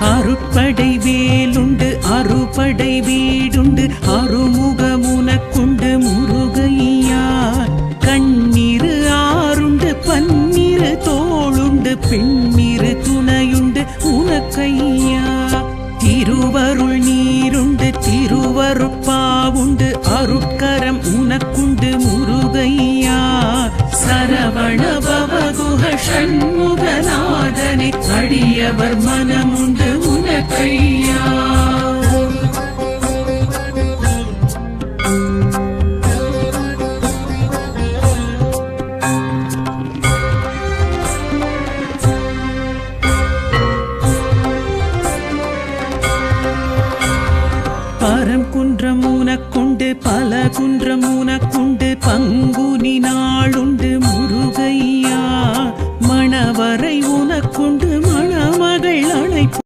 அறுப்படை வேலுண்டு அறுபடை வீடுண்டு அறுமுகமுனக்குண்டு முருகையா கண்ணீரு ஆறுண்டு பன்னிரு தோளுண்டு பெண்ணிரு துணையுண்டு உனக்கையா திருவருள் நீருண்டு திருவருட்பாவுண்டு அருட்கரம் உனக்குண்டு முருகையா சரவண பவகுஹ ஷண்முகநாதனை அடியவர் மனமுண்டு உனக்கையா பரம் குன்றம் உனக்குண்டு பல குன்றம் உனக்குண்டு பங்குனி நாளுண்டு முருகையா மணவரை உனக்குண்டு மணமகள் அழைப்பு